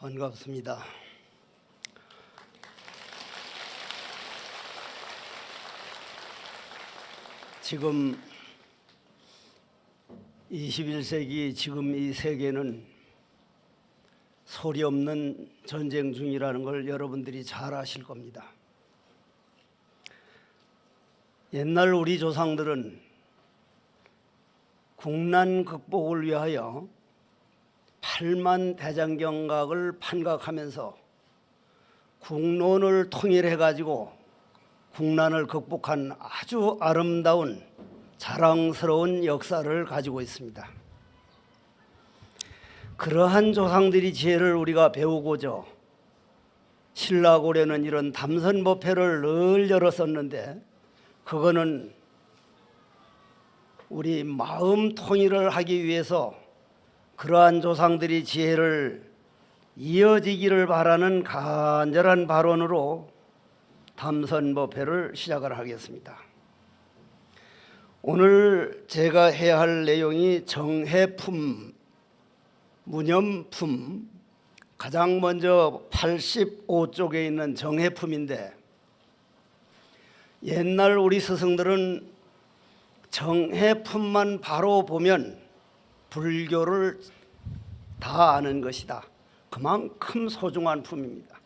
반갑습니다. 지금 21세기 지금 이 세계는 소리 없는 전쟁 중이라는 걸 여러분들이 잘 아실 겁니다. 옛날 우리 조상들은 국난 극복을 위하여 8만 대장경각을 판각하면서 국론을 통일해 가지고 국난을 극복한 아주 아름다운 자랑스러운 역사를 가지고 있습니다. 그러한 조상들이 지혜를 우리가 배우고자 신라고려는 이런 담선법회를 늘 열었었는데, 그거는 우리 마음 통일을 하기 위해서 그러한 조상들이 지혜를 이어지기를 바라는 간절한 발언으로 담선법회를 시작을 하겠습니다. 오늘 제가 해야 할 내용이 정해품, 무념품, 가장 먼저 85쪽에 있는 정해품인데, 옛날 우리 스승들은 정해품만 바로 보면 불교를 다 아는 것이다. 그만큼 소중한 품입니다.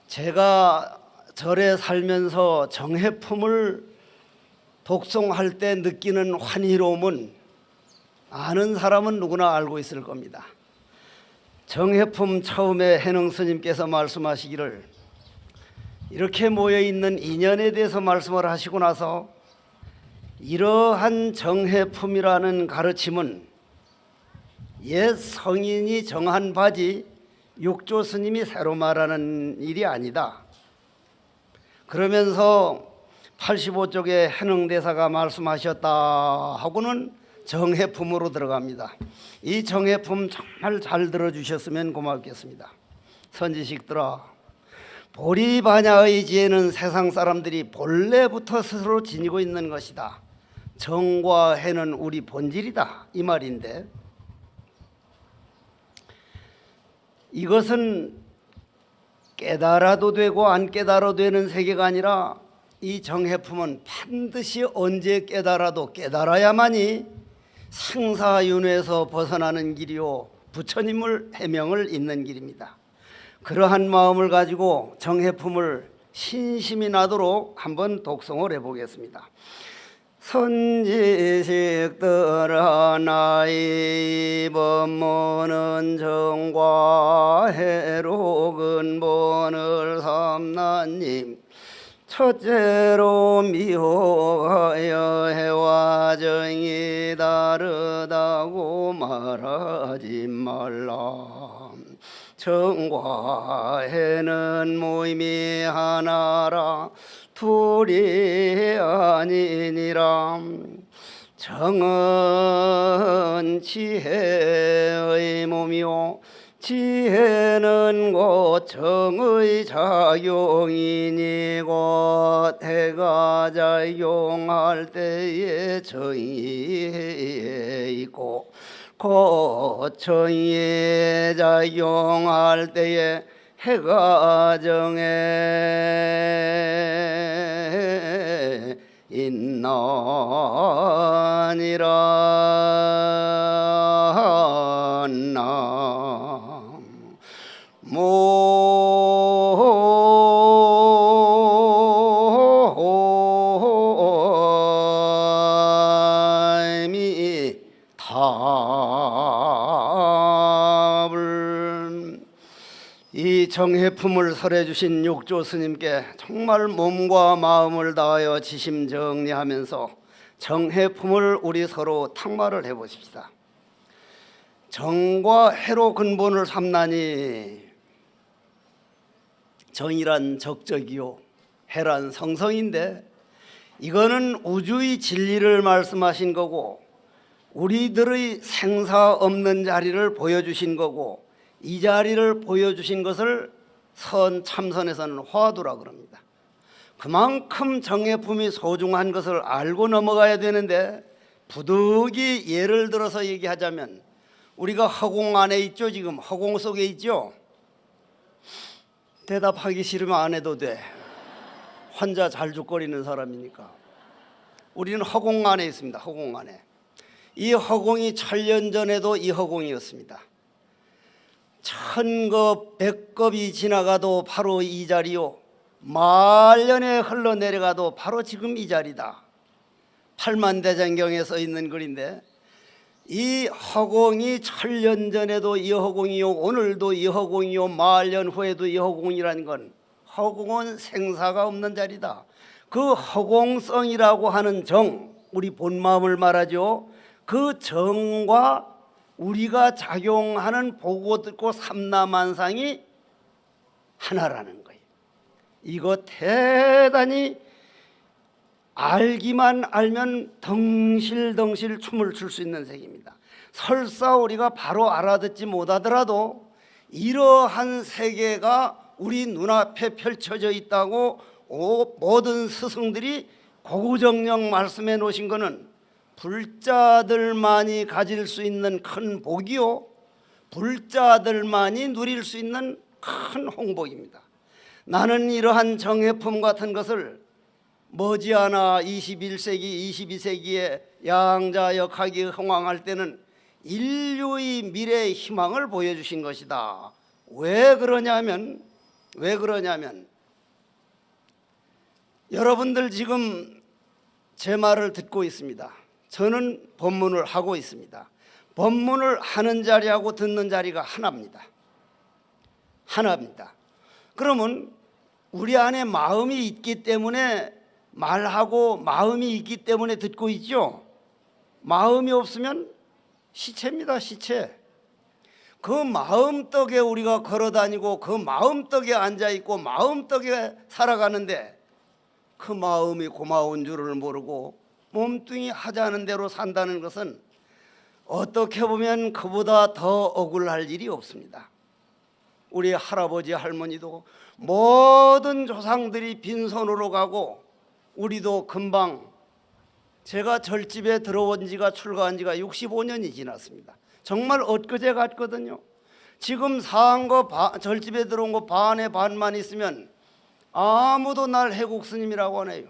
제가 절에 살면서 정해품을 독송할 때 느끼는 환희로움은 아는 사람은 누구나 알고 있을 겁니다. 정해품 처음에 해능 스님께서 말씀하시기를, 이렇게 모여있는 인연에 대해서 말씀을 하시고 나서 이러한 정해품이라는 가르침은 옛 성인이 정한 바지 육조 스님이 새로 말하는 일이 아니다. 그러면서 85쪽에 해능대사가 말씀하셨다 하고는 정해품으로 들어갑니다. 이 정해품 정말 잘 들어주셨으면 고맙겠습니다. 선지식들아, 보리반야의 지혜는 세상 사람들이 본래부터 스스로 지니고 있는 것이다. 정과 해는 우리 본질이다, 이 말인데, 이것은 깨달아도 되고 안 깨달아도 되는 세계가 아니라, 이 정해품은 반드시 언제 깨달아도 깨달아야만이 생사윤회에서 벗어나는 길이요 부처님을 해명을 잇는 길입니다. 그러한 마음을 가지고 정해품을 신심이 나도록 한번 독송을 해보겠습니다. 선지식들아, 나의 법문은 정과 해로 근본을 삼나님, 첫째로 미호하여 해와 정이 다르다고 말하지 말라. 정과 해는 모임이 하나라 둘이 아니니라. 정은 지혜의 몸이요 지혜는 곧 정의 작용이니, 곧 해가 작용할 때에 정의에 있고, 곧 정의에 작용할 때에 해가 정에 있나니라. 모임이 답을, 이 정해품을 설해 주신 육조 스님께 정말 몸과 마음을 다하여 지심정리하면서 정해품을 우리 서로 탁말을 해보십시다. 정과 해로 근본을 삼나니, 정이란 적적이요 해란 성성인데, 이거는 우주의 진리를 말씀하신 거고 우리들의 생사 없는 자리를 보여주신 거고, 이 자리를 보여주신 것을 참선에서는 화두라 그럽니다. 그만큼 정해품이 소중한 것을 알고 넘어가야 되는데, 부득이 예를 들어서 얘기하자면, 우리가 허공 안에 있죠. 지금 허공 속에 있죠. 대답하기 싫으면 안 해도 돼. 환자 잘죽거리는 사람이니까. 우리는 허공 안에 있습니다. 허공 안에. 이 허공이 천년 전에도 이 허공이었습니다. 천겁 백겁이 지나가도 바로 이 자리요, 말년에 흘러내려가도 바로 지금 이 자리다. 팔만대장경에 써 있는 글인데, 이 허공이 천년 전에도 이 허공이요, 오늘도 이 허공이요, 말년 후에도 이 허공이라는 건, 허공은 생사가 없는 자리다. 그 허공성이라고 하는 정, 우리 본 마음을 말하죠. 그 정과 우리가 작용하는 보고 듣고 삼라만상이 하나라는 거예요. 이거 대단히 알기만 알면 덩실덩실 춤을 출 수 있는 세계입니다. 설사 우리가 바로 알아듣지 못하더라도 이러한 세계가 우리 눈앞에 펼쳐져 있다고 모든 스승들이 고구정령 말씀해 놓으신 것은 불자들만이 가질 수 있는 큰 복이요, 불자들만이 누릴 수 있는 큰 홍복입니다. 나는 이러한 정해품 같은 것을 머지않아 21세기, 22세기에 양자역학이 흥황할 때는 인류의 미래의 희망을 보여주신 것이다. 왜 그러냐면 여러분들 지금 제 말을 듣고 있습니다. 저는 법문을 하고 있습니다. 법문을 하는 자리하고 듣는 자리가 하나입니다. 하나입니다. 그러면 우리 안에 마음이 있기 때문에 말하고, 마음이 있기 때문에 듣고 있죠. 마음이 없으면 시체입니다. 시체. 그 마음떡에 우리가 걸어다니고 그 마음떡에 앉아있고 마음떡에 살아가는데 그 마음이 고마운 줄을 모르고 몸뚱이 하자는 대로 산다는 것은 어떻게 보면 그보다 더 억울할 일이 없습니다. 우리 할아버지 할머니도 모든 조상들이 빈손으로 가고, 우리도 금방, 제가 절집에 들어온 지가, 출가한 지가 65년이 지났습니다. 정말 엊그제 갔거든요. 지금 사한 거 절집에 들어온 거 반에 반만 있으면 아무도 날 해국 스님이라고 안 해요.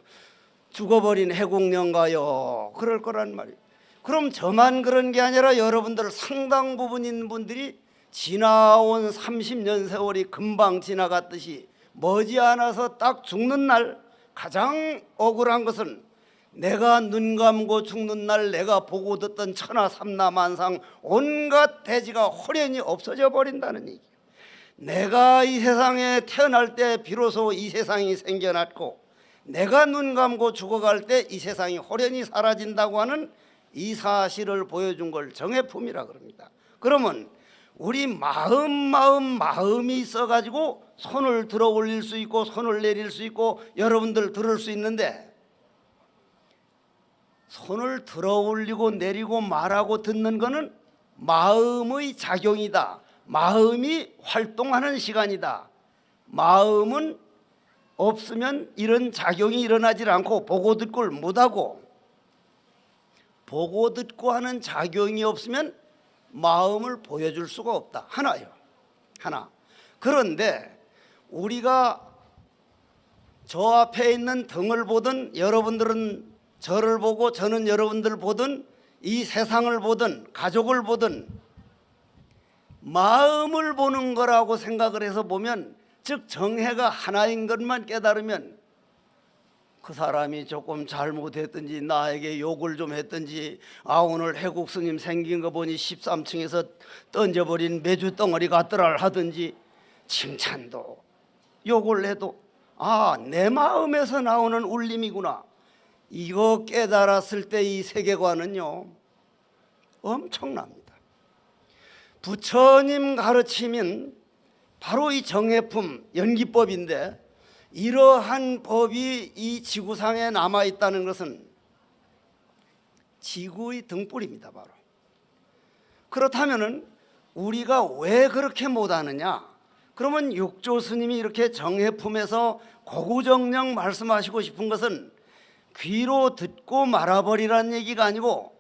죽어버린 해국령가요, 그럴 거란 말이에요. 그럼 저만 그런 게 아니라 여러분들 상당 부분인 분들이 지나온 30년 세월이 금방 지나갔듯이 머지않아서 딱 죽는 날, 가장 억울한 것은 내가 눈 감고 죽는 날 내가 보고 듣던 천하 삼라만상 온갖 대지가 호련히 없어져 버린다는 얘기예요. 내가 이 세상에 태어날 때 비로소 이 세상이 생겨났고, 내가 눈 감고 죽어갈 때 이 세상이 호련히 사라진다고 하는 이 사실을 보여준 걸 정해품이라 그럽니다. 그러면 우리 마음이 있어가지고 손을 들어 올릴 수 있고 손을 내릴 수 있고 여러분들 들을 수 있는데, 손을 들어 올리고 내리고 말하고 듣는 거는 마음의 작용이다. 마음이 활동하는 시간이다. 마음은 없으면 이런 작용이 일어나질 않고 보고 듣고를 못하고, 보고 듣고 하는 작용이 없으면 마음을 보여줄 수가 없다. 하나요. 하나. 그런데 우리가 저 앞에 있는 등을 보든, 여러분들은 저를 보고 저는 여러분들을 보든, 이 세상을 보든 가족을 보든 마음을 보는 거라고 생각을 해서 보면, 즉 정해가 하나인 것만 깨달으면 그 사람이 조금 잘못했든지 나에게 욕을 좀 했든지, 오늘 해국 스님 생긴 거 보니 13층에서 던져버린 메주 덩어리 같더라 하든지, 칭찬도 욕을 해도 내 마음에서 나오는 울림이구나, 이거 깨달았을 때 이 세계관은요 엄청납니다. 부처님 가르치면 바로 이 정해품, 연기법인데, 이러한 법이 이 지구상에 남아있다는 것은 지구의 등불입니다. 바로. 그렇다면 우리가 왜 그렇게 못하느냐? 그러면 육조 스님이 이렇게 정해품에서 고구정령 말씀하시고 싶은 것은 귀로 듣고 말아버리라는 얘기가 아니고,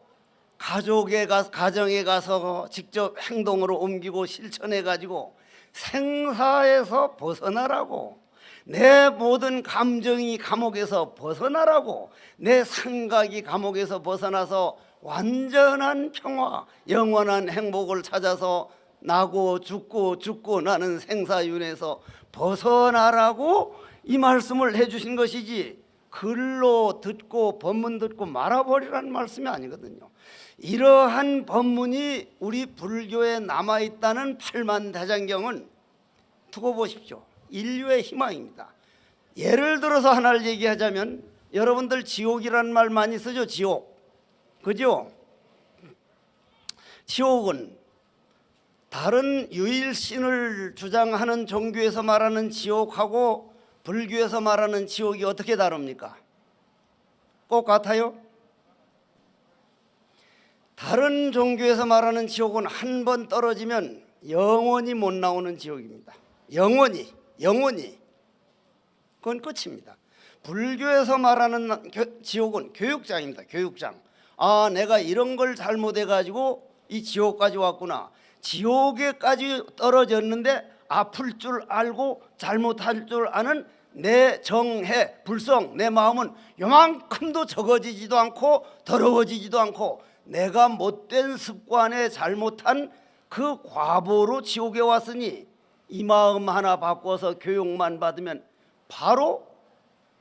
가정에 가서 직접 행동으로 옮기고 실천해 가지고 생사에서 벗어나라고, 내 모든 감정이 감옥에서 벗어나라고, 내 생각이 감옥에서 벗어나서 완전한 평화, 영원한 행복을 찾아서 나고 죽고 나는 생사윤회에서 벗어나라고 이 말씀을 해주신 것이지, 글로 듣고 법문 듣고 말아버리라는 말씀이 아니거든요. 이러한 법문이 우리 불교에 남아있다는 팔만대장경은 두고 보십시오. 인류의 희망입니다. 예를 들어서 하나를 얘기하자면, 여러분들 지옥이라는 말 많이 쓰죠. 지옥, 그죠? 지옥은 다른 유일신을 주장하는 종교에서 말하는 지옥하고 불교에서 말하는 지옥이 어떻게 다릅니까? 꼭 같아요? 다른 종교에서 말하는 지옥은 한 번 떨어지면 영원히 못 나오는 지옥입니다. 영원히 그건 끝입니다. 불교에서 말하는 지옥은 교육장입니다. 교육장. 아, 내가 이런 걸 잘못해가지고 이 지옥까지 왔구나. 지옥에까지 떨어졌는데 아플 줄 알고 잘못할 줄 아는 내 정해, 불성, 내 마음은 요만큼도 적어지지도 않고 더러워지지도 않고, 내가 못된 습관에 잘못한 그 과보로 지옥에 왔으니 이 마음 하나 바꿔서 교육만 받으면 바로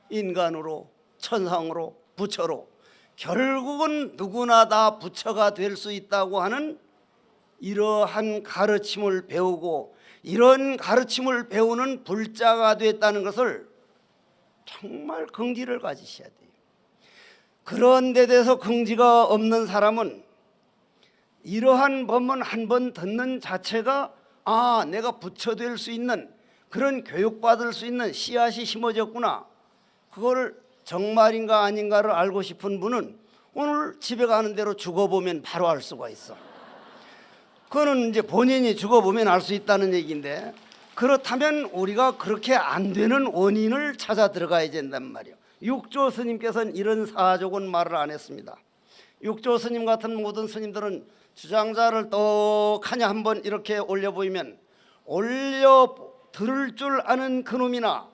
인간으로, 천상으로, 부처로, 결국은 누구나 다 부처가 될 수 있다고 하는 이러한 가르침을 배우고, 이런 가르침을 배우는 불자가 됐다는 것을 정말 긍지를 가지셔야 돼요. 그런 데 대해서 긍지가 없는 사람은 이러한 법문 한 번 듣는 자체가, 아, 내가 부처 될 수 있는, 그런 교육받을 수 있는 씨앗이 심어졌구나, 그거를 정말인가 아닌가를 알고 싶은 분은 오늘 집에 가는 대로 죽어보면 바로 알 수가 있어. 그거는 이제 본인이 죽어보면 알 수 있다는 얘기인데, 그렇다면 우리가 그렇게 안 되는 원인을 찾아 들어가야 된단 말이에요. 육조 스님께서는 이런 사족은 말을 안 했습니다. 육조 스님 같은 모든 스님들은 주장자를 떡하니 한번 이렇게 올려 보이면 올려 들을 줄 아는 그놈이나,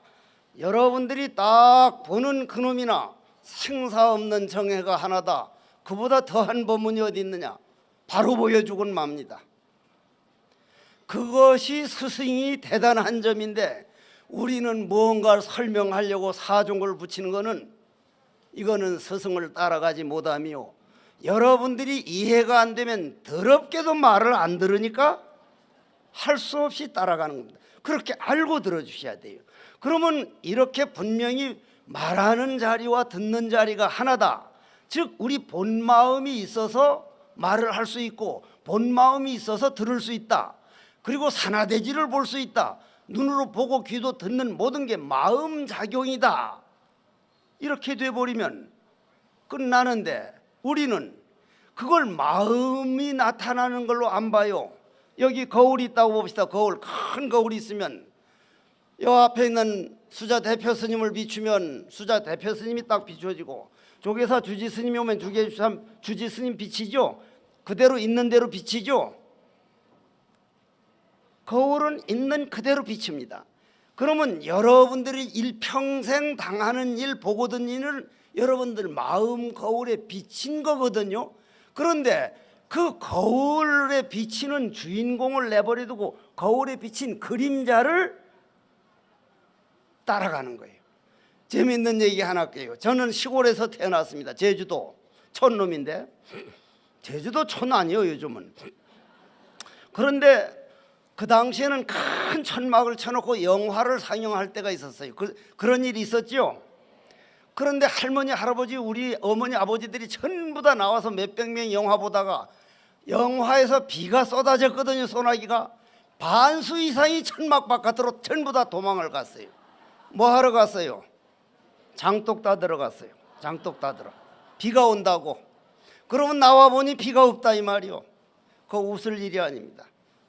여러분들이 딱 보는 그놈이나 생사 없는 정해가 하나다, 그보다 더한 법문이 어디 있느냐, 바로 보여주곤 맙니다. 그것이 스승이 대단한 점인데, 우리는 무언가를 설명하려고 사종을 붙이는 것은, 이거는 스승을 따라가지 못함이요, 여러분들이 이해가 안 되면 더럽게도 말을 안 들으니까 할 수 없이 따라가는 겁니다. 그렇게 알고 들어주셔야 돼요. 그러면 이렇게 분명히 말하는 자리와 듣는 자리가 하나다, 즉 우리 본 마음이 있어서 말을 할 수 있고, 본 마음이 있어서 들을 수 있다, 그리고 산화대지를 볼 수 있다, 눈으로 보고 귀도 듣는 모든 게 마음 작용이다, 이렇게 돼버리면 끝나는데, 우리는 그걸 마음이 나타나는 걸로 안 봐요. 여기 거울이 있다고 봅시다. 거울, 큰 거울이 있으면 이 앞에 있는 수자 대표 스님을 비추면 수자 대표 스님이 딱 비춰지고, 조계사 주지 스님이 오면 주지 스님 비치죠. 그대로 있는 대로 비치죠. 거울은 있는 그대로 비춥니다. 그러면 여러분들이 일평생 당하는 일, 보고 듣는 일을 여러분들 마음 거울에 비친 거거든요. 그런데 그 거울에 비치는 주인공을 내버려두고 거울에 비친 그림자를 따라가는 거예요. 재미있는 얘기 하나 할게요. 저는 시골에서 태어났습니다. 제주도 촌놈인데, 제주도 촌 아니에요 요즘은. 그런데 그 당시에는 큰 천막을 쳐놓고 영화를 상영할 때가 있었어요. 그런 일이 있었죠. 그런데 할머니, 할아버지, 우리 어머니, 아버지들이 전부 다 나와서 몇백 명 영화 보다가 영화에서 비가 쏟아졌거든요. 소나기가. 반수 이상이 천막 바깥으로 전부 다 도망을 갔어요. 뭐 하러 갔어요? 장독 다 들어갔어요. 장독 다 들어. 비가 온다고. 그러면 나와 보니 비가 없다 이 말이요. 그거 웃을 일이 아닙니다.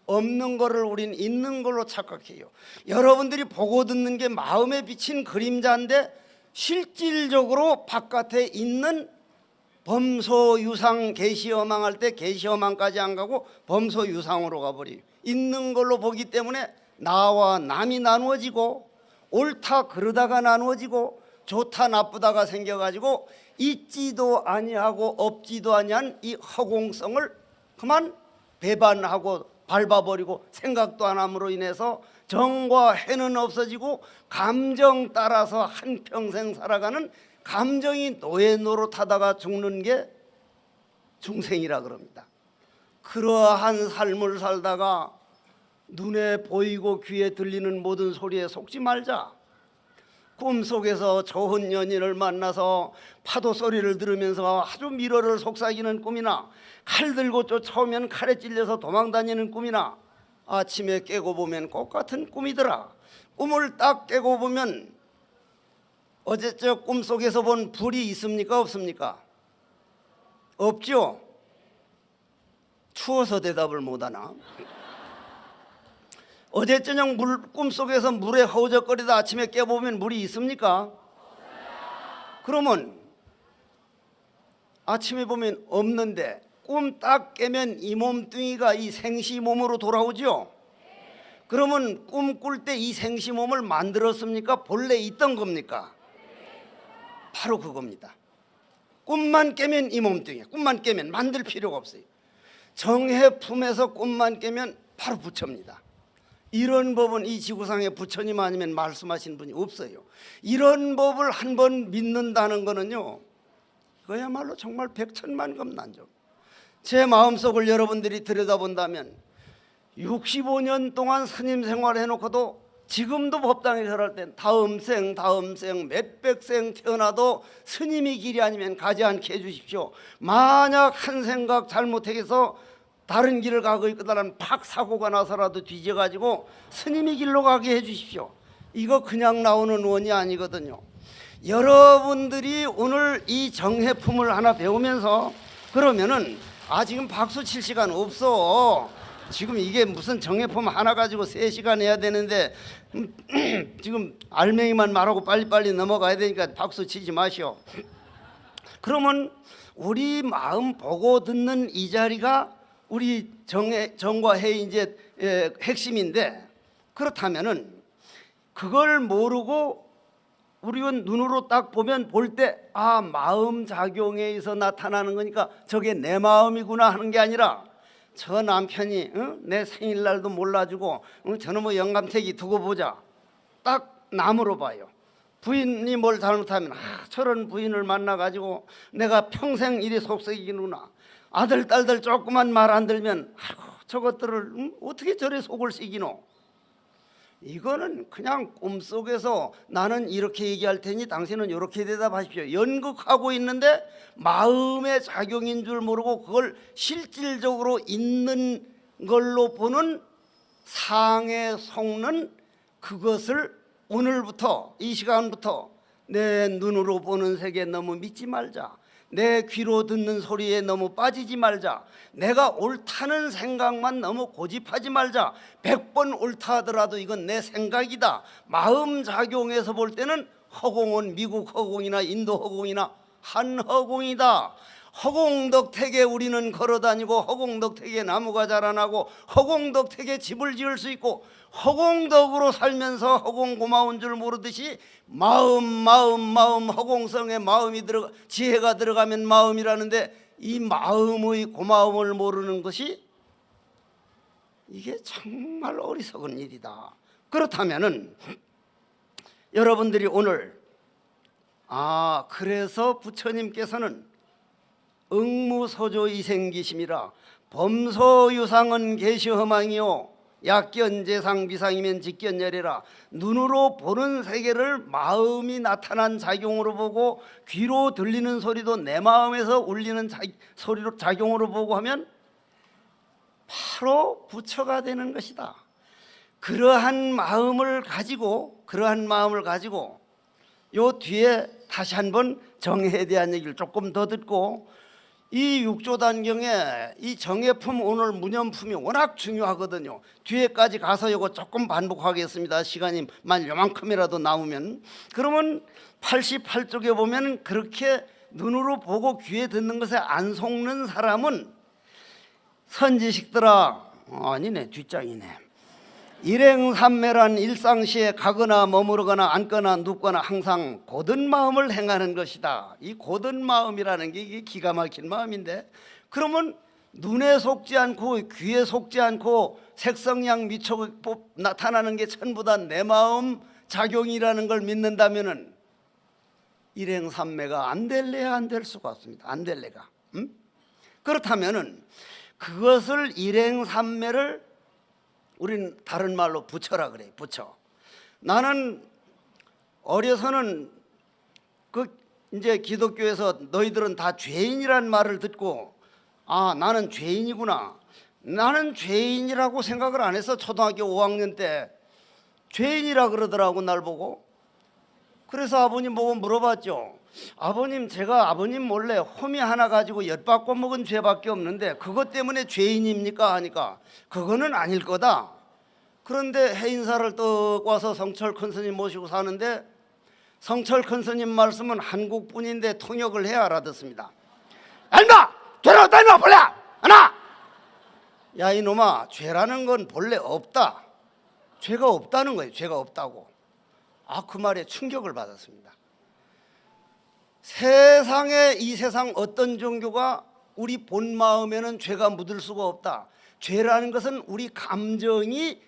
없는 거를 우린 있는 걸로 착각해요. 여러분들이 보고 듣는 게 마음에 비친 그림자인데, 실질적으로 바깥에 있는 범소유상, 계시허망할 때 계시허망까지 안 가고 범소유상으로 가버려요. 있는 걸로 보기 때문에 나와 남이 나누어지고 옳다 그르다가 나누어지고 좋다 나쁘다가 생겨가지고 있지도 아니하고 없지도 아니한 이 허공성을 그만 배반하고 밟아버리고 생각도 안 함으로 인해서 정과 해는 없어지고 감정 따라서 한평생 살아가는 감정이 노예 노릇하다가 죽는 게 중생이라 그럽니다. 그러한 삶을 살다가 눈에 보이고 귀에 들리는 모든 소리에 속지 말자. 꿈속에서 좋은 연인을 만나서 파도 소리를 들으면서 아주 미러를 속삭이는 꿈이나 칼 들고 쫓아오면 칼에 찔려서 도망다니는 꿈이나 아침에 깨고 보면 똑같은 꿈이더라. 꿈을 딱 깨고 보면 어제적 꿈속에서 본 불이 있습니까 없습니까? 없죠. 추워서 대답을 못하나? 어제 저녁 꿈속에서 물에 허우적거리다 아침에 깨보면 물이 있습니까? 그러면 아침에 보면 없는데 꿈 딱 깨면 이 몸뚱이가 이 생시 몸으로 돌아오죠. 그러면 꿈 꿀 때 이 생시 몸을 만들었습니까? 본래 있던 겁니까? 바로 그겁니다. 꿈만 깨면 이 몸뚱이, 꿈만 깨면 만들 필요가 없어요. 정해 품에서 꿈만 깨면 바로 부처입니다. 이런 법은 이 지구상에 부처님 아니면 말씀하신 분이 없어요. 이런 법을 한번 믿는다는 거는요, 그야말로 정말 백천만금 난조. 제 마음속을 여러분들이 들여다본다면 65년 동안 스님 생활해놓고도 지금도 법당에 절할 땐 다음 생 몇백 생 태어나도 스님이 길이 아니면 가지 않게 해주십시오. 만약 한 생각 잘못해서 다른 길을 가고 있거나 팍 사고가 나서라도 뒤져가지고 스님이 길로 가게 해주십시오. 이거 그냥 나오는 원이 아니거든요. 여러분들이 오늘 이 정해품을 하나 배우면서 그러면은 지금 박수 칠 시간 없어. 지금 이게 무슨 정해품 하나 가지고 3시간 해야 되는데 지금 알맹이만 말하고 빨리빨리 넘어가야 되니까 박수 치지 마시오. 그러면 우리 마음 보고 듣는 이 자리가 우리 정과 해의 이제 핵심인데, 그렇다면은 그걸 모르고 우리는 눈으로 딱 보면 볼 때 마음 작용에 의해서 나타나는 거니까 저게 내 마음이구나 하는 게 아니라 저 남편이 내 생일날도 몰라주고 저놈의 영감택이 두고 보자. 딱 남으로 봐요. 부인이 뭘 잘못하면 저런 부인을 만나가지고 내가 평생 이리 속썩이는구나. 아들 딸들 조그만 말 안 들면 저것들을 어떻게 저래 속을 새기노. 이거는 그냥 꿈속에서 나는 이렇게 얘기할 테니 당신은 이렇게 대답하십시오. 연극하고 있는데 마음의 작용인 줄 모르고 그걸 실질적으로 있는 걸로 보는 상에 속는 그것을 오늘부터 이 시간부터 내 눈으로 보는 세계 너무 믿지 말자. 내 귀로 듣는 소리에 너무 빠지지 말자. 내가 옳다는 생각만 너무 고집하지 말자. 100번 옳다 하더라도 이건 내 생각이다. 마음 작용해서 볼 때는 허공은 미국 허공이나 인도 허공이나 한 허공이다. 허공덕택에 우리는 걸어다니고 허공덕택에 나무가 자라나고 허공덕택에 집을 지을 수 있고 허공덕으로 살면서 허공 고마운 줄 모르듯이 마음 허공성에 지혜가 들어가면 마음이라는데 이 마음의 고마움을 모르는 것이 이게 정말 어리석은 일이다. 그렇다면은 여러분들이 오늘 그래서 부처님께서는 응무소조 이생기심이라 범소유상은 계시허망이요 약견재상 비상이면 직견열애라. 눈으로 보는 세계를 마음이 나타난 작용으로 보고 귀로 들리는 소리도 내 마음에서 울리는 소리로 작용으로 보고 하면 바로 부처가 되는 것이다. 그러한 마음을 가지고 요 뒤에 다시 한번 정해에 대한 얘기를 조금 더 듣고, 이 육조단경에 이 정해품 오늘 무념품이 워낙 중요하거든요. 뒤에까지 가서 이거 조금 반복하겠습니다. 시간이 만 요만큼이라도 남으면. 그러면 88쪽에 보면 그렇게 눈으로 보고 귀에 듣는 것에 안 속는 사람은 선지식들아, 아니네 뒷장이네. 일행삼매란 일상시에 가거나 머무르거나 앉거나 눕거나 항상 고든 마음을 행하는 것이다. 이 고든 마음이라는 게 이게 기가 막힌 마음인데, 그러면 눈에 속지 않고 귀에 속지 않고 색성양 미쳐 나타나는 게 전부 다 내 마음 작용이라는 걸 믿는다면은 일행삼매가 안 될래야 안 될 수가 없습니다. 안 될래가. 그렇다면은 그것을 일행삼매를 우리는 다른 말로 부처라 그래요. 부처. 나는 어려서는 이제 기독교에서 너희들은 다 죄인이란 말을 듣고, 아, 나는 죄인이구나. 나는 죄인이라고 생각을 안 해서 초등학교 5학년 때 죄인이라 그러더라고, 날 보고. 그래서 아버님 보고 물어봤죠. 아버님, 제가 아버님 몰래 호미 하나 가지고 엿바꿔 먹은 죄밖에 없는데 그것 때문에 죄인입니까? 하니까 그거는 아닐 거다. 그런데 해인사를 떡 와서 성철 큰 스님 모시고 사는데, 성철 큰 스님 말씀은 한국분인데 통역을 해야 알아듣습니다. 인마! 죄라고 인마 본래! 하나! 야 이놈아, 죄라는 건 본래 없다. 죄가 없다는 거예요. 죄가 없다고. 아, 그 말에 충격을 받았습니다. 세상에, 이 세상 어떤 종교가 우리 본 마음에는 죄가 묻을 수가 없다. 죄라는 것은 우리 감정이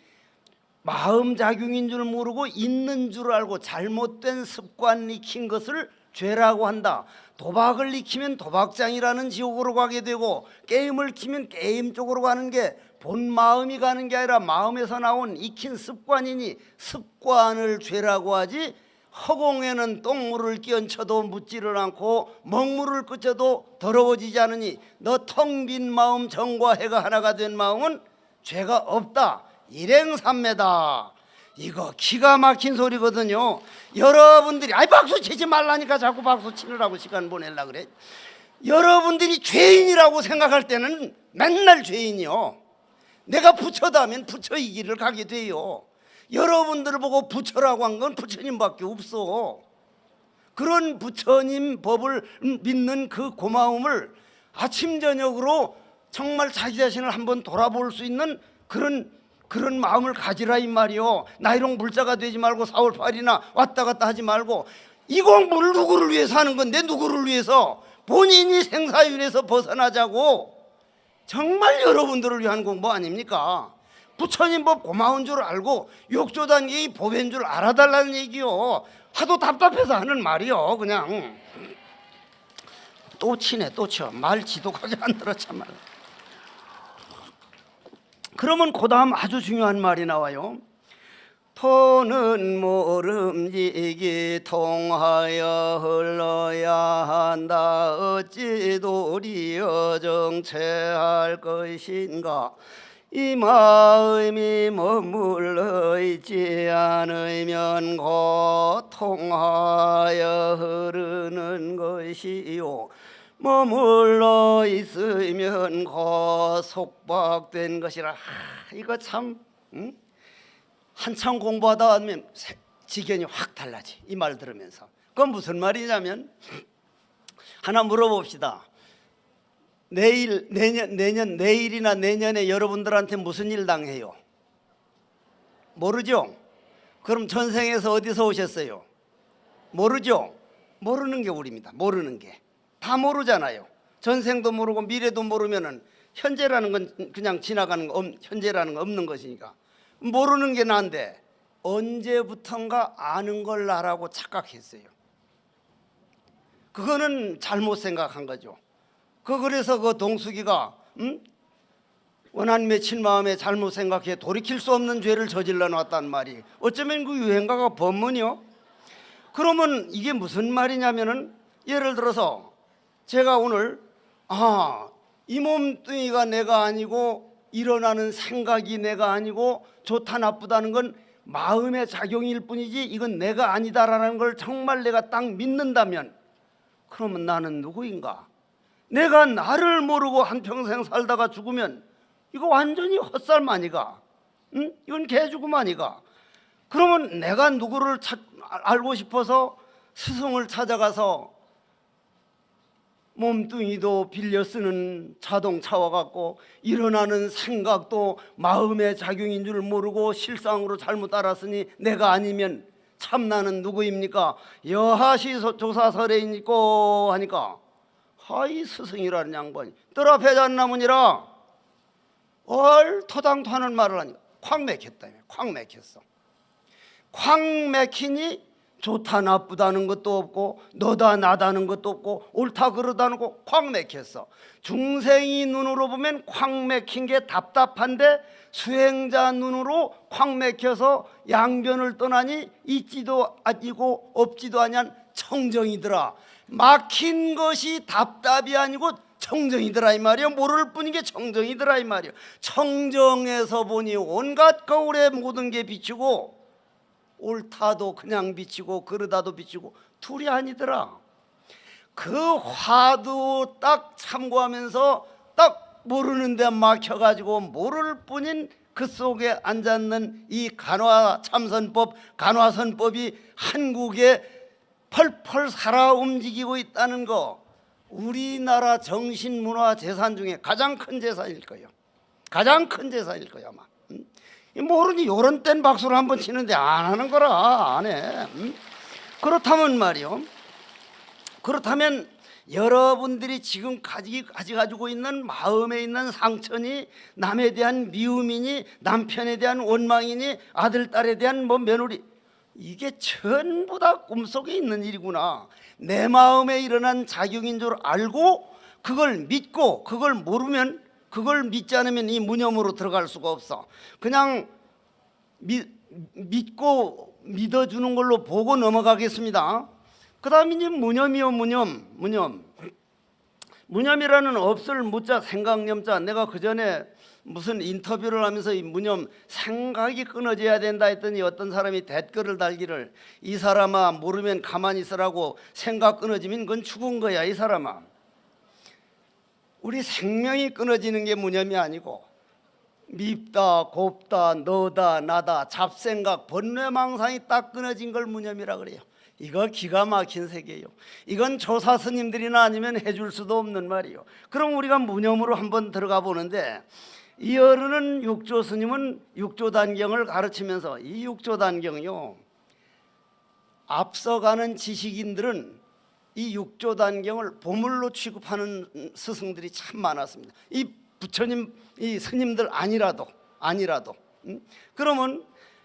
마음작용인 줄 모르고 있는 줄 알고 잘못된 습관 익힌 것을 죄라고 한다. 도박을 익히면 도박장이라는 지옥으로 가게 되고, 게임을 키면 게임 쪽으로 가는 게 본 마음이 가는 게 아니라 마음에서 나온 익힌 습관이니 습관을 죄라고 하지, 허공에는 똥물을 끼얹혀도 묻지를 않고 먹물을 끄쳐도 더러워지지 않으니 너 텅 빈 마음, 정과 해가 하나가 된 마음은 죄가 없다. 일행삼매다. 이거 기가 막힌 소리거든요. 여러분들이 아이 박수 치지 말라니까 자꾸 박수 치느라고 시간 보내려고 그래. 여러분들이 죄인이라고 생각할 때는 맨날 죄인이요. 내가 부처다면 부처 이 길을 가게 돼요. 여러분들을 보고 부처라고 한 건 부처님밖에 없어. 그런 부처님 법을 믿는 그 고마움을 아침 저녁으로 정말 자기 자신을 한번 돌아볼 수 있는 그런 마음을 가지라 이 말이요. 나이롱 불자가 되지 말고 4월 8일이나 왔다 갔다 하지 말고, 이 공부를 누구를 위해서 하는 건데, 누구를 위해서? 본인이 생사윤에서 벗어나자고. 정말 여러분들을 위한 공부 아닙니까? 부처님 법 고마운 줄 알고 욕조단계의 법인 줄 알아달라는 얘기요. 하도 답답해서 하는 말이요. 그냥 또 치네, 또 쳐. 말 지독하게 만들어 참말. 그러면 그 다음 아주 중요한 말이 나와요. 토는 모름지기 통하여 흘러야 한다. 어찌 도리어 정체할 것인가. 이 마음이 머물러 있지 않으면 고통하여 흐르는 것이요, 머물러 있으면 고 속박된 것이라. 이거 참 한참 공부하다 하면 지견이 확 달라지. 이 말 들으면서 그건 무슨 말이냐면, 하나 물어봅시다. 내일이나 내년에 여러분들한테 무슨 일 당해요? 모르죠? 그럼 전생에서 어디서 오셨어요? 모르죠? 모르는 게 우리입니다. 모르는 게 다 모르잖아요. 전생도 모르고 미래도 모르면은 현재라는 건 그냥 지나가는 거, 현재라는 거 없는 것이니까 모르는 게 난데, 언제부턴가 아는 걸 나라고 착각했어요. 그거는 잘못 생각한 거죠. 그래서 그 동숙이가 원한 맺힌 마음에 잘못 생각해 돌이킬 수 없는 죄를 저질러 놨단 말이, 어쩌면 그 유행가가 법문이요. 그러면 이게 무슨 말이냐면은, 예를 들어서 제가 오늘 이 몸뚱이가 내가 아니고 일어나는 생각이 내가 아니고 좋다 나쁘다는 건 마음의 작용일 뿐이지 이건 내가 아니다라는 걸 정말 내가 딱 믿는다면, 그러면 나는 누구인가? 내가 나를 모르고 한평생 살다가 죽으면 이거 완전히 헛살m 아니가? 이건 개죽음 아니가? 그러면 내가 누구를 알고 싶어서 스승을 찾아가서 몸뚱이도 빌려 쓰는 자동차와 같고 일어나는 생각도 마음의 작용인 줄 모르고 실상으로 잘못 알았으니 내가 아니면 참나는 누구입니까? 여하시 조사설에있고 하니까 하이 스승이라는 양반이 뜰 앞에 잣나무니라 얼토당토하는 말을 하니까 콱 맥혔다. 콱 맥혔어. 콱 맥히니 좋다 나쁘다는 것도 없고 너다 나다는 것도 없고 옳다 그르다는 거 콱 맥혔어. 중생이 눈으로 보면 콱 맥힌 게 답답한데 수행자 눈으로 콱 맥혀서 양변을 떠나니 있지도 아니고 없지도 아니한 청정이더라. 막힌 것이 답답이 아니고 청정이더라 이 말이요. 모를 뿐인 게 청정이더라 이 말이요. 청정에서 보니 온갖 거울에 모든 게 비치고 옳다도 그냥 비치고 그르다도 비치고 둘이 아니더라. 그 화두 딱 참고하면서 딱 모르는 데 막혀가지고 모를 뿐인 그 속에 앉았는 이 간화참선법, 간화선법이 한국에 펄펄 살아 움직이고 있다는 거, 우리나라 정신문화재산 중에 가장 큰 재산일 거예요. 가장 큰 재산일 거야 아마. 모르니 요런 땐 박수를 한번 치는데 안 하는 거라. 안 해. 그렇다면 말이요, 그렇다면 여러분들이 지금 가지고 있는 마음에 있는 상처니 남에 대한 미움이니 남편에 대한 원망이니 아들 딸에 대한 뭐 며느리, 이게 전부 다 꿈속에 있는 일이구나. 내 마음에 일어난 작용인 줄 알고 그걸 믿고, 그걸 모르면, 그걸 믿지 않으면 이 무념으로 들어갈 수가 없어. 그냥 믿고 믿어주는 걸로 보고 넘어가겠습니다. 그 다음에 이제 무념이요. 무념이라는 없을 무자 생각념자. 내가 그 전에 무슨 인터뷰를 하면서 이 무념 생각이 끊어져야 된다 했더니 어떤 사람이 댓글을 달기를, 이 사람아 모르면 가만히 있으라고, 생각 끊어지면 그건 죽은 거야 이 사람아. 우리 생명이 끊어지는 게 무념이 아니고 밉다 곱다 너다 나다 잡생각 번뇌망상이 딱 끊어진 걸 무념이라 그래요. 이거 기가 막힌 세계예요. 이건 조사 스님들이나 아니면 해줄 수도 없는 말이에요. 그럼 우리가 무념으로 한번 들어가 보는데, 이 어른은 육조 스님은 육조단경을 가르치면서 이 육조단경이요, 앞서가는 지식인들은 이 육조단경을 보물로 취급하는 스승들이 참 많았습니다. 이 부처님, 이 스님들 아니라도. 그러면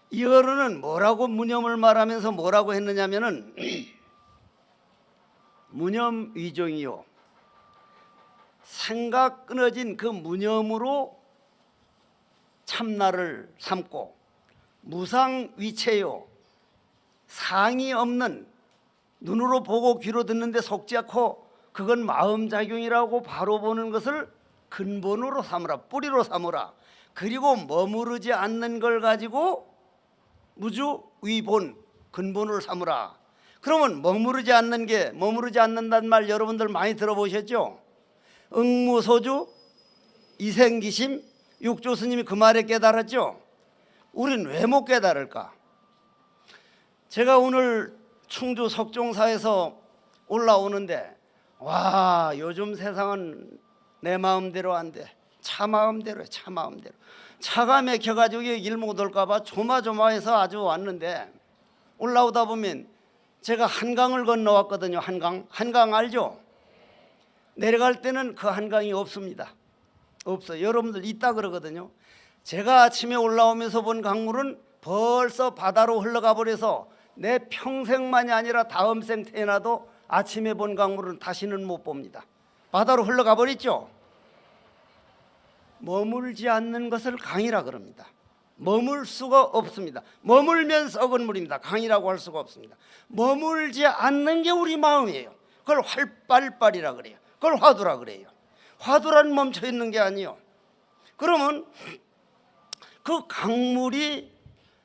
이 어른은 뭐라고 무념을 말하면서 뭐라고 했느냐면은 무념 위종이요, 생각 끊어진 그 무념으로 참나를 삼고, 무상위체요, 상이 없는, 눈으로 보고 귀로 듣는데 속지 않고 그건 마음작용이라고 바로 보는 것을 근본으로 삼으라, 뿌리로 삼으라. 그리고 머무르지 않는 걸 가지고 무주위본, 근본을 삼으라. 그러면 머무르지 않는다는 말 여러분들 많이 들어보셨죠? 응무소주, 이생기심, 육조 스님이 그 말에 깨달았죠? 우린 왜 못 깨달을까? 제가 오늘 충주 석종사에서 올라오는데, 와, 요즘 세상은 내 마음대로 안 돼. 차 마음대로 해, 차 마음대로. 차가 막혀가지고 길 못 올까 봐 조마조마해서 아주 왔는데, 올라오다 보면 제가 한강을 건너왔거든요. 한강 알죠? 내려갈 때는 그 한강이 없습니다. 없어요. 여러분들 있다 그러거든요. 제가 아침에 올라오면서 본 강물은 벌써 바다로 흘러가 버려서 내 평생만이 아니라 다음 생 태어나도 아침에 본 강물은 다시는 못 봅니다. 바다로 흘러가 버렸죠. 머물지 않는 것을 강이라 그럽니다. 머물 수가 없습니다. 머물면 썩은 물입니다. 강이라고 할 수가 없습니다. 머물지 않는 게 우리 마음이에요. 그걸 활빨빨이라 그래요. 그걸 화두라 그래요. 화두란 멈춰 있는 게 아니요. 그러면 그 강물이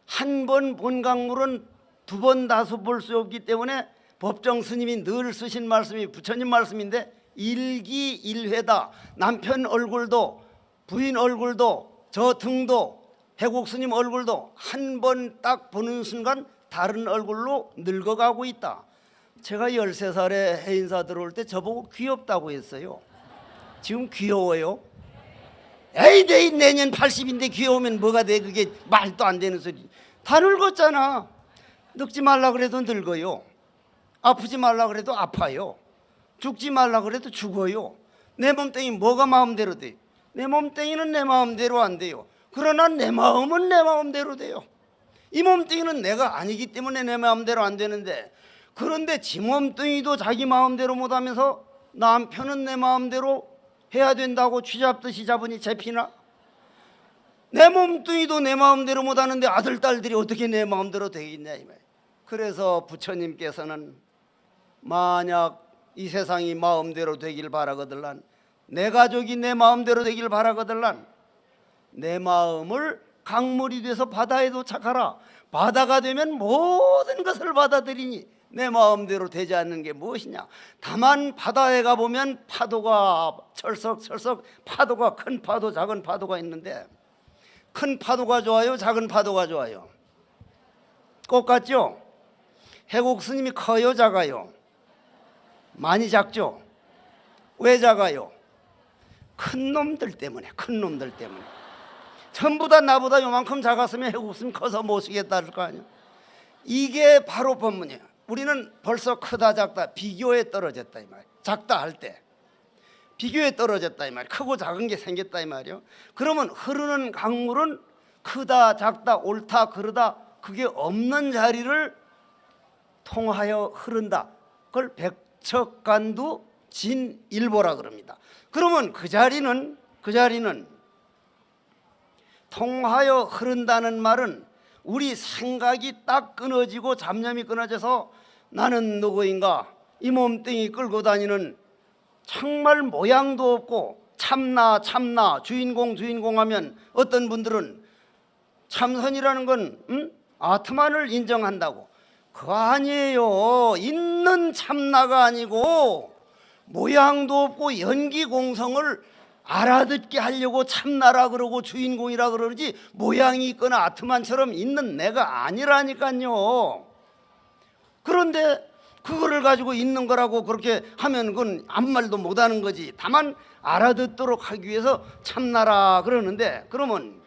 한 번 본 강물은 두 번 다수 볼 수 없기 때문에 법정 스님이 늘 쓰신 말씀이 부처님 말씀인데, 일기일회다. 남편 얼굴도 부인 얼굴도 저 등도 해국 스님 얼굴도 한 번 딱 보는 순간 다른 얼굴로 늙어가고 있다. 제가 13살에 해인사 들어올 때 저보고 귀엽다고 했어요. 지금 귀여워요? 에이 내년 80인데 귀여우면 뭐가 돼. 그게 말도 안 되는 소리. 다 늙었잖아. 늙지 말라 그래도 늙어요. 아프지 말라 그래도 아파요. 죽지 말라 그래도 죽어요. 내 몸뚱이 뭐가 마음대로 돼? 내 몸뚱이는 내 마음대로 안 돼요. 그러나 내 마음은 내 마음대로 돼요. 이 몸뚱이는 내가 아니기 때문에 내 마음대로 안 되는데, 그런데 지 몸뚱이도 자기 마음대로 못하면서 남편은 내 마음대로 해야 된다고 쥐잡듯이 잡으니 잡히나? 내 몸뚱이도 내 마음대로 못하는데 아들 딸들이 어떻게 내 마음대로 되겠냐 이 말. 그래서 부처님께서는 만약 이 세상이 마음대로 되길 바라거들란, 내 가족이 내 마음대로 되길 바라거들란, 내 마음을 강물이 돼서 바다에 도착하라. 바다가 되면 모든 것을 받아들이니 내 마음대로 되지 않는 게 무엇이냐? 다만 바다에 가보면 파도가 철썩철썩, 파도가 큰 파도 작은 파도가 있는데, 큰 파도가 좋아요 작은 파도가 좋아요? 똑같죠? 해국 스님이 커요 작아요? 많이 작죠? 왜 작아요? 큰 놈들 때문에. 큰 놈들 때문에. 전부 다 나보다 요만큼 작았으면 해국 스님 커서 못 쓰겠다 할 거 아니야. 이게 바로 법문이에요. 우리는 벌써 크다 작다 비교에 떨어졌다 이 말이에요. 작다 할 때 비교에 떨어졌다 이 말이에요. 크고 작은 게 생겼다 이 말이에요. 그러면 흐르는 강물은 크다 작다 옳다 그르다 그게 없는 자리를 통하여 흐른다. 그걸 백척간두 진일보라 그럽니다. 그러면 그 자리는 통하여 흐른다는 말은 우리 생각이 딱 끊어지고 잡념이 끊어져서 나는 누구인가, 이 몸뚱이 끌고 다니는 정말 모양도 없고 참나 주인공 하면 어떤 분들은 참선이라는 건 아트만을 인정한다고. 그거 아니에요. 있는 참나가 아니고 모양도 없고 연기공성을 알아듣게 하려고 참나라 그러고 주인공이라 그러지, 모양이 있거나 아트만처럼 있는 내가 아니라니까요. 그런데 그거를 가지고 있는 거라고 그렇게 하면 그건 아무 말도 못하는 거지. 다만 알아듣도록 하기 위해서 참나라 그러는데, 그러면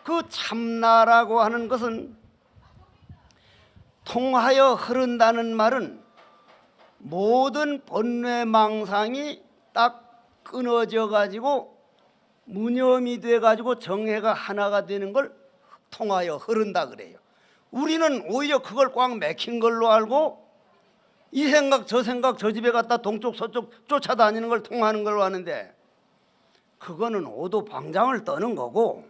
그 참나라고 하는 것은 통하여 흐른다는 말은 모든 번뇌망상이 딱 끊어져 가지고 무념이 돼 가지고 정해가 하나가 되는 걸 통하여 흐른다 그래요. 우리는 오히려 그걸 꽉 맥힌 걸로 알고 이 생각 저 생각 저 집에 갔다 동쪽 서쪽 쫓아다니는 걸 통하는 걸로 아는데, 그거는 오도방장을 떠는 거고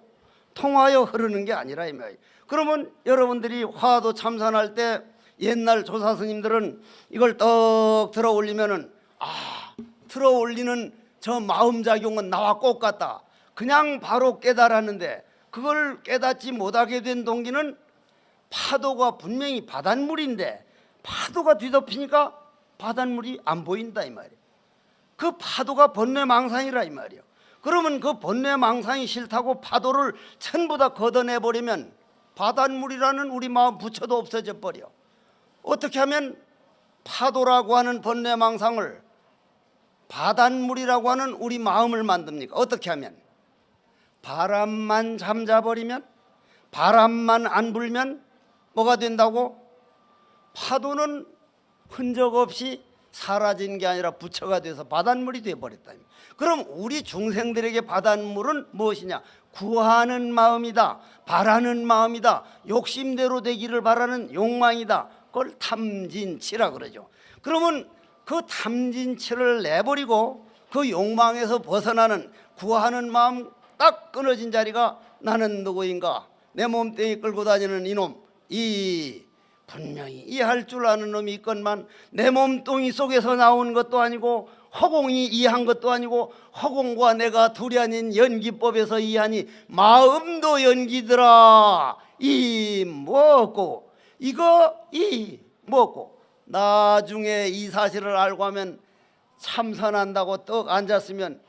통하여 흐르는 게 아니라 이 말이에요. 그러면 여러분들이 화도 참선할 때 옛날 조사 스님들은 이걸 떡 들어 올리면은 들어 올리는 저 마음작용은 나와 꼭 같다. 그냥 바로 깨달았는데 그걸 깨닫지 못하게 된 동기는 파도가 분명히 바닷물인데 파도가 뒤덮이니까 바닷물이 안 보인다 이 말이에요. 그 파도가 번뇌망상이라 이 말이에요. 그러면 그 번뇌망상이 싫다고 파도를 전부 다 걷어내버리면 바닷물이라는 우리 마음 부처도 없어져 버려. 어떻게 하면 파도라고 하는 번뇌망상을 바닷물이라고 하는 우리 마음을 만듭니까? 어떻게 하면? 바람만 잠자버리면, 바람만 안 불면 뭐가 된다고? 파도는 흔적 없이 사라진 게 아니라 부처가 돼서 바닷물이 되어버렸다. 그럼 우리 중생들에게 바닷물은 무엇이냐? 구하는 마음이다, 바라는 마음이다, 욕심대로 되기를 바라는 욕망이다. 그걸 탐진치라 그러죠. 그러면 그 탐진치를 내버리고 그 욕망에서 벗어나는 구하는 마음 딱 끊어진 자리가 나는 누구인가, 내 몸뚱이 끌고 다니는 이놈, 이 분명히 이해할 줄 아는 놈이 있건만 내 몸뚱이 속에서 나온 것도 아니고 허공이 이해한 것도 아니고 허공과 내가 둘이 아닌 연기법에서 이해하니 마음도 연기더라. 이 뭐고 이거 이 뭐고. 나중에 이 사실을 알고 하면 참선한다고 떡 앉았으면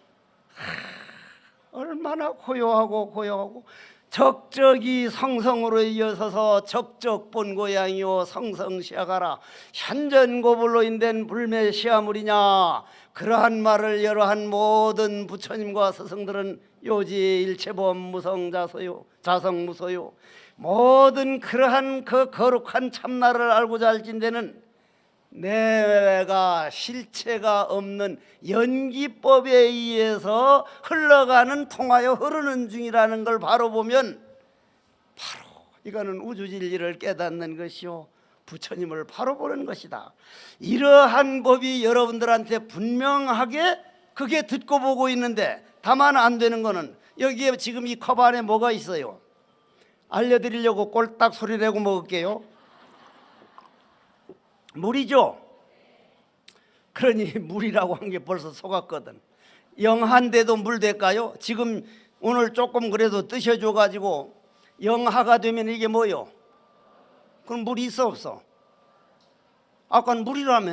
얼마나 고요하고 적적이 성성으로 이어서서 적적 본 고양이요 성성시아가라 현전고불로 인된 불매시아물이냐. 그러한 말을 여러한 모든 부처님과 스승들은 요지 일체범 무성자소요 자성무소요 모든 그러한 그 거룩한 참나를 알고자 할진대는 내가 실체가 없는 연기법에 의해서 흘러가는 통하여 흐르는 중이라는 걸 바로 보면 바로 이거는 우주진리를 깨닫는 것이요 부처님을 바로 보는 것이다. 이러한 법이 여러분들한테 분명하게 그게 듣고 보고 있는데 다만 안 되는 거는 여기에 지금 이 컵 안에 뭐가 있어요? 알려드리려고 꼴딱 소리 내고 먹을게요. 물이죠. 그러니 물이라고 한 게 벌써 속았거든. 영한데도 물 될까요? 지금 오늘 조금 그래도 뜨셔줘 가지고 영하가 되면 이게 뭐요? 그럼 물이 있어 없어? 아까는 물이라며.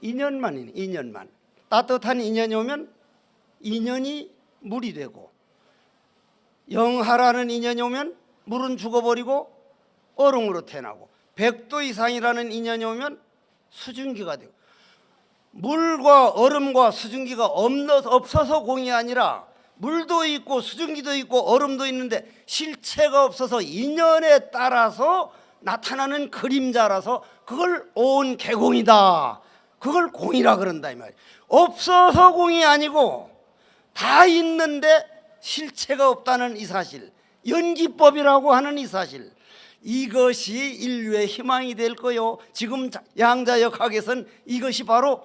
2년만이네. 2년만 따뜻한 인연이 오면 인연이 물이 되고 영하라는 인연이 오면 물은 죽어버리고 얼음으로 태어나고 100도 이상이라는 인연이 오면 수증기가 되고 물과 얼음과 수증기가 없어서 공이 아니라 물도 있고 수증기도 있고 얼음도 있는데 실체가 없어서 인연에 따라서 나타나는 그림자라서 그걸 온 개공이다. 그걸 공이라 그런다 이 말이야. 없어서 공이 아니고 다 있는데 실체가 없다는 이 사실, 연기법이라고 하는 이 사실, 이것이 인류의 희망이 될 거요. 지금 양자역학에서는 이것이 바로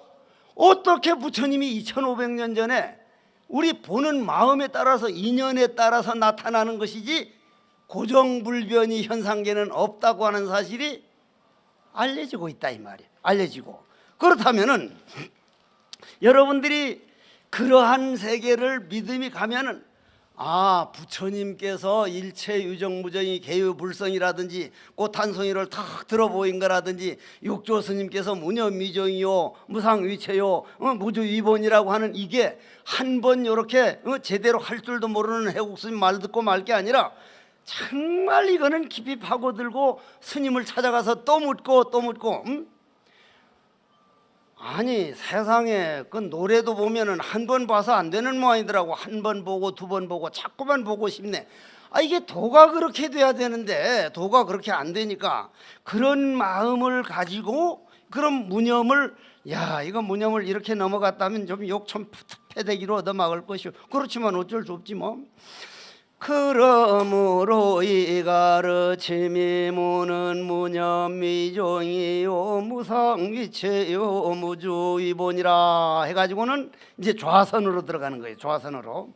어떻게 부처님이 2500년 전에 우리 보는 마음에 따라서 인연에 따라서 나타나는 것이지 고정불변이 현상계는 없다고 하는 사실이 알려지고 있다 이 말이에요. 알려지고 그렇다면은 여러분들이 그러한 세계를 믿음이 가면은 아 부처님께서 일체 유정무정이 개유불성이라든지 꽃한송이를 탁 들어보인 거라든지 육조 스님께서 무념미정이요 무상위체요 무주위본이라고 하는 이게 한 번 이렇게 제대로 할 줄도 모르는 해국스님 말 듣고 말 게 아니라 정말 이거는 깊이 파고들고 스님을 찾아가서 또 묻고 또 묻고 아니 세상에 그 노래도 보면은 한 번 봐서 안 되는 모양이더라고. 한 번 보고 두 번 보고 자꾸만 보고 싶네. 아 이게 도가 그렇게 돼야 되는데 도가 그렇게 안 되니까 그런 마음을 가지고 그런 무념을 야 이거 무념을 이렇게 넘어갔다면 좀 욕천 패대기로 얻어막을 것이오. 그렇지만 어쩔 수 없지 뭐. 그러므로 이 가르침이 무는 무념미종이요 무상위체요 무주위본이라 해가지고는 이제 좌선으로 들어가는 거예요. 좌선으로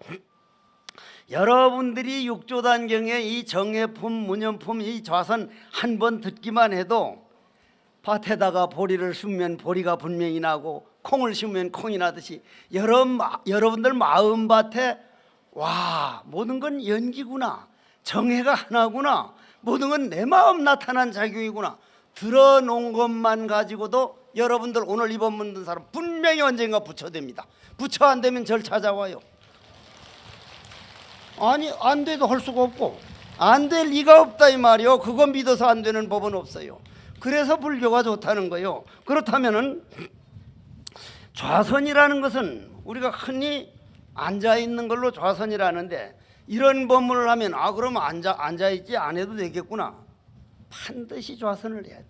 여러분들이 육조단경에 이 정예품 무념품 이 좌선 한 번 듣기만 해도 밭에다가 보리를 심으면 보리가 분명히 나고 콩을 심으면 콩이 나듯이 여러분들 마음밭에 와 모든 건 연기구나. 정해가 하나구나. 모든 건 내 마음 나타난 작용이구나. 들어놓은 것만 가지고도 여러분들 오늘 이번 묻는 사람 분명히 언젠가 부처 됩니다. 부처 안 되면 절 찾아와요. 아니 안 돼도 할 수가 없고 안 될 리가 없다 이 말이요. 그거 믿어서 안 되는 법은 없어요. 그래서 불교가 좋다는 거예요. 그렇다면은 좌선이라는 것은 우리가 흔히 앉아있는 걸로 좌선이라는데 이런 법문을 하면 아 그럼 앉아있지 안 해도 되겠구나. 반드시 좌선을 해야 돼.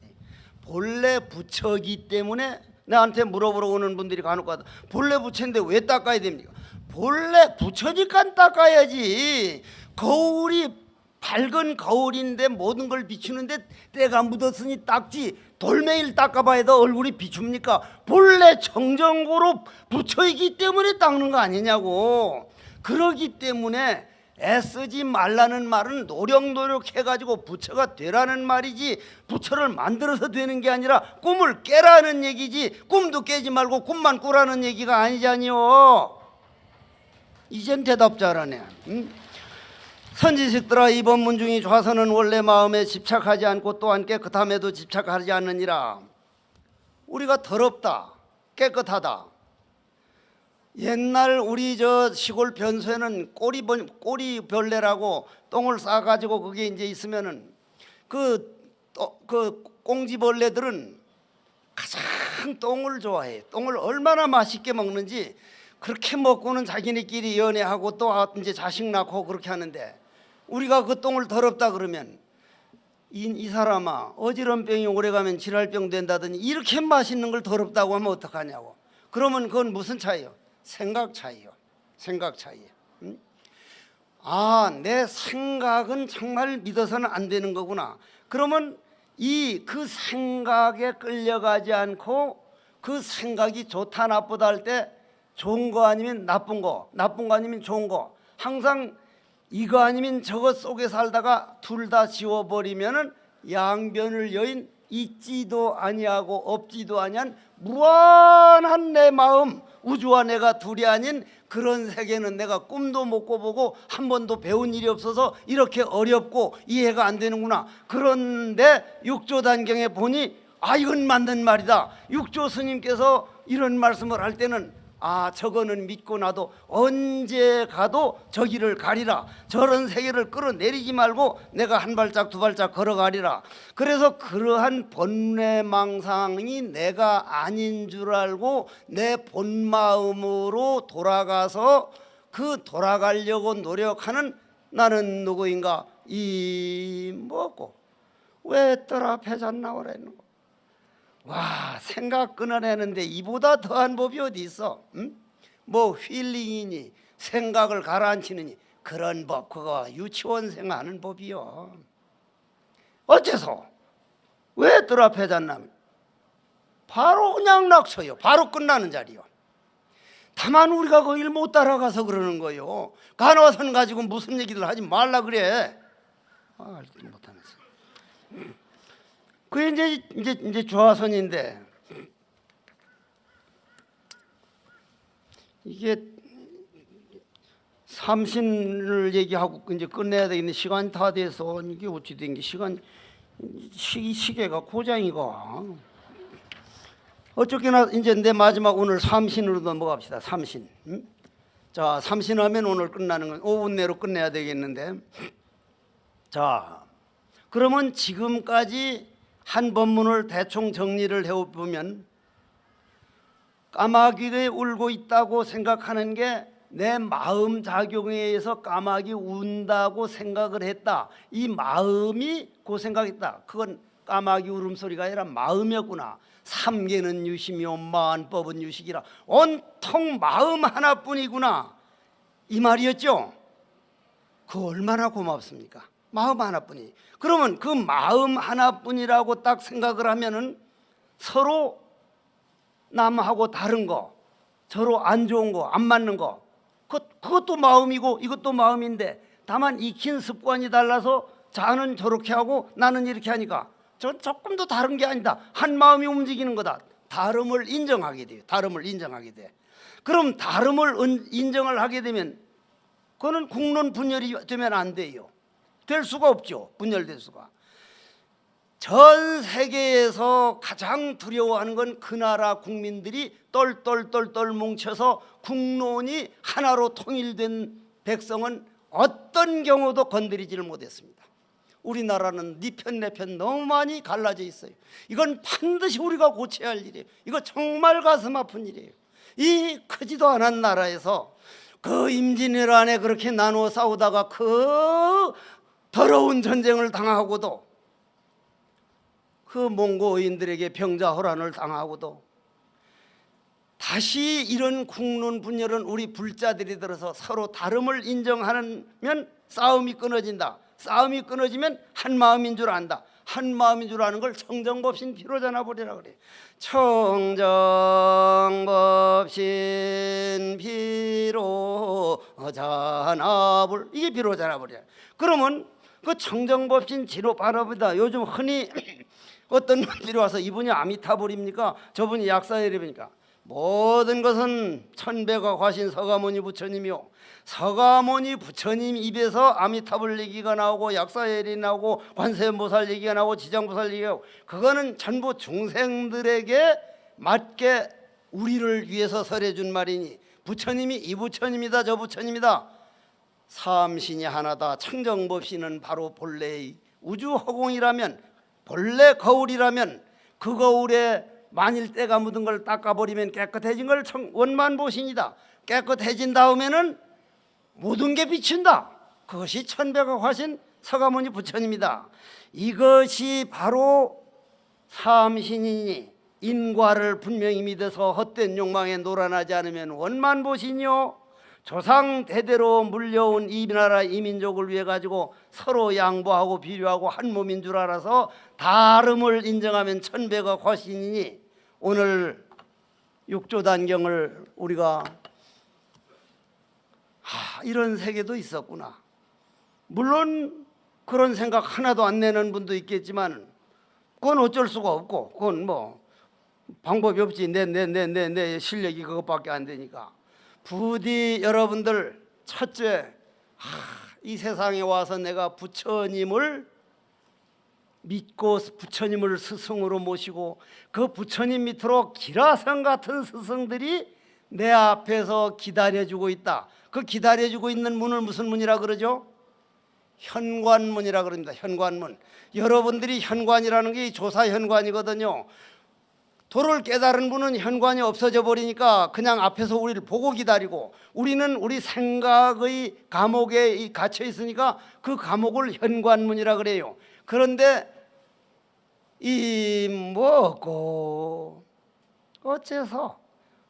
본래 부처이기 때문에 나한테 물어보러 오는 분들이 간혹 가다 본래 부처인데 왜 닦아야 됩니까? 본래 부처니까 닦아야지. 거울이 밝은 거울인데 모든 걸 비추는데 때가 묻었으니 닦지 돌매일 닦아봐야 더 얼굴이 비춥니까? 본래 정정고로 부처이기 때문에 닦는 거 아니냐고. 그러기 때문에 애쓰지 말라는 말은 노력해가지고 부처가 되라는 말이지 부처를 만들어서 되는 게 아니라 꿈을 깨라는 얘기지 꿈도 깨지 말고 꿈만 꾸라는 얘기가 아니잖요. 이젠 대답 잘하네. 선지식들아 이 법문 중에 좌선은 원래 마음에 집착하지 않고 또한 깨끗함에도 집착하지 않느니라. 우리가 더럽다 깨끗하다 옛날 우리 저 시골 변소에는 꼬리벌레라고 똥을 싸가지고 그게 이제 있으면은 그 꽁지벌레들은 가장 똥을 좋아해. 똥을 얼마나 맛있게 먹는지 그렇게 먹고는 자기네끼리 연애하고 또 이제 자식 낳고 그렇게 하는데, 우리가 그 똥을 더럽다 그러면 이 사람아, 어지럼병이 오래가면 질환병 된다더니 이렇게 맛있는 걸 더럽다고 하면 어떡하냐고. 그러면 그건 무슨 차이요? 생각 차이요. 생각 차이요. 응? 내 생각은 정말 믿어서는 안 되는 거구나. 그러면 그 생각에 끌려가지 않고 그 생각이 좋다 나쁘다 할 때 좋은 거 아니면 나쁜 거, 나쁜 거 아니면 좋은 거, 항상 이거 아니면 저거 속에 살다가 둘 다 지워버리면은 양변을 여인 있지도 아니하고 없지도 아니한 무한한 내 마음, 우주와 내가 둘이 아닌 그런 세계는 내가 꿈도 못 꿔보고 한 번도 배운 일이 없어서 이렇게 어렵고 이해가 안 되는구나. 그런데 육조단경에 보니 이건 맞는 말이다. 육조 스님께서 이런 말씀을 할 때는 저거는 믿고 나도 언제 가도 저기를 가리라. 저런 세계를 끌어내리지 말고 내가 한 발짝 두 발짝 걸어가리라. 그래서 그러한 본래망상이 내가 아닌 줄 알고 내 본마음으로 돌아가서 그 돌아가려고 노력하는 나는 누구인가? 이 뭐고 왜 떠라 패잔나 그랬노? 와, 생각 끊어내는데 이보다 더한 법이 어디 있어? 응? 뭐 힐링이니 생각을 가라앉히느니 그런 법, 그거 유치원생 하는 법이요. 어째서 왜 뜰 앞에 잤나? 바로 그냥 낙서요. 바로 끝나는 자리요. 다만 우리가 그 일 못 따라가서 그러는 거요. 간호선 가지고 무슨 얘기들 하지 말라 그래. 알지도 못하면서. 그게 이제 조화선인데, 이게 삼신을 얘기하고 이제 끝내야 되겠는데 시간이 다 돼서 이게 어찌 된 게 시계가 고장이가. 어쨌거나 이제 내 마지막 오늘 삼신으로 넘어갑시다. 삼신. 응? 자, 삼신하면 오늘 끝나는 건 5분 내로 끝내야 되겠는데, 자, 그러면 지금까지 한 법문을 대충 정리를 해보면 까마귀가 울고 있다고 생각하는 게 내 마음 작용에 의해서 까마귀 운다고 생각을 했다. 이 마음이 그 생각했다. 그건 까마귀 울음소리가 아니라 마음이었구나. 삼계는 유심이요 만법은 유식이라. 온통 마음 하나뿐이구나, 이 말이었죠. 그 얼마나 고맙습니까? 마음 하나뿐이. 그러면 그 마음 하나뿐이라고 딱 생각을 하면은 서로 남하고 다른 거, 서로 안 좋은 거, 안 맞는 거, 그것도 마음이고 이것도 마음인데, 다만 익힌 습관이 달라서 자는 저렇게 하고 나는 이렇게 하니까 전 조금도 다른 게 아니다. 한 마음이 움직이는 거다. 다름을 인정하게 돼요. 다름을 인정하게 돼. 그럼 다름을 인정을 하게 되면 그거는 국론 분열이 되면 안 돼요. 될 수가 없죠. 분열될 수가. 전 세계에서 가장 두려워하는 건 그 나라 국민들이 똘똘똘똘 뭉쳐서 국론이 하나로 통일된 백성은 어떤 경우도 건드리지를 못했습니다. 우리나라는 네 편 내 편 너무 많이 갈라져 있어요. 이건 반드시 우리가 고쳐야 할 일이에요. 이거 정말 가슴 아픈 일이에요. 이 크지도 않은 나라에서 그 임진왜란 안에 그렇게 나누어 싸우다가 그 더러운 전쟁을 당하고도, 그 몽고인들에게 병자호란을 당하고도, 다시 이런 국론 분열은 우리 불자들이 들어서 서로 다름을 인정하면 싸움이 끊어진다. 싸움이 끊어지면 한 마음인 줄 안다. 한 마음인 줄 아는 걸 청정법신 비로자나불이라 그래. 청정법신 비로자나불, 이게 비로자나불이야. 그러면 그 청정법신 지로바라보다 요즘 흔히 어떤 분들이 와서 이분이 아미타불입니까? 저분이 약사예립입니까? 모든 것은 천배가 과신 서가모니 부처님이요, 서가모니 부처님 입에서 아미타불 얘기가 나오고 약사예리 나오고 관세음보살 얘기가 나오고 지장보살 얘기가 나오고, 그거는 전부 중생들에게 맞게 우리를 위해서 설해준 말이니 부처님이 이 부처님이다 저 부처님이다. 삼신이 하나다. 청정법신은 바로 본래의 우주허공이라면, 본래 거울이라면 그 거울에 만일 때가 묻은 걸 닦아버리면 깨끗해진 걸 원만보신이다. 깨끗해진 다음에는 모든 게 비춘다. 그것이 천백억화신 서가모니 부처님이다. 이것이 바로 삼신이니 인과를 분명히 믿어서 헛된 욕망에 놀아나지 않으면 원만보신이요, 조상 대대로 물려온 이 나라 이 민족을 위해 가지고 서로 양보하고 비료하고 한 몸인 줄 알아서 다름을 인정하면 천백억 화신이니, 오늘 육조단경을 우리가 이런 세계도 있었구나. 물론 그런 생각 하나도 안 내는 분도 있겠지만 그건 어쩔 수가 없고, 그건 뭐 방법이 없지. 내 실력이 그것밖에 안 되니까. 부디 여러분들, 첫째, 이 세상에 와서 내가 부처님을 믿고 부처님을 스승으로 모시고 그 부처님 밑으로 기라성 같은 스승들이 내 앞에서 기다려주고 있다. 그 기다려주고 있는 문을 무슨 문이라 그러죠? 현관문이라 그럽니다. 현관문. 여러분들이 현관이라는 게 조사현관이거든요. 도를 깨달은 분은 현관이 없어져 버리니까 그냥 앞에서 우리를 보고 기다리고, 우리는 우리 생각의 감옥에 갇혀 있으니까 그 감옥을 현관문이라 그래요. 그런데 이 뭐고 어째서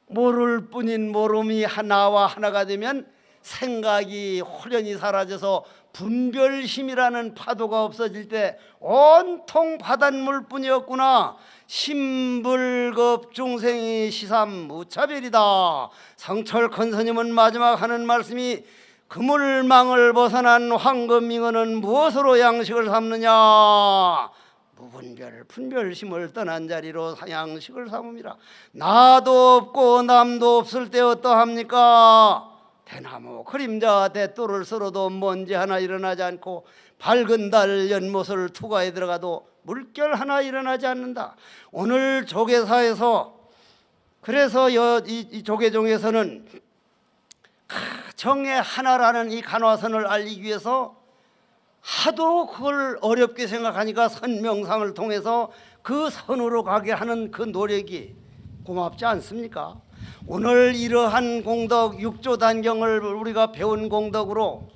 모를 뿐인 모름이 하나와 하나가 되면 생각이 홀연히 사라져서 분별심이라는 파도가 없어질 때 온통 바닷물뿐이었구나. 심불급 중생이 시삼 무차별이다. 성철 큰스님은 마지막 하는 말씀이 그물망을 벗어난 황금잉어는 무엇으로 양식을 삼느냐. 무분별 분별심을 떠난 자리로 양식을 삼음이라. 나도 없고 남도 없을 때 어떠합니까? 대나무 그림자 대돌을 쓸어도 먼지 하나 일어나지 않고, 밝은 달 연못을 투과에 들어가도 물결 하나 일어나지 않는다. 오늘 조계사에서, 그래서 이 조계종에서는 정의 하나라는 이 간화선을 알리기 위해서 하도 그걸 어렵게 생각하니까 선명상을 통해서 그 선으로 가게 하는 그 노력이 고맙지 않습니까? 오늘 이러한 공덕 육조단경을 우리가 배운 공덕으로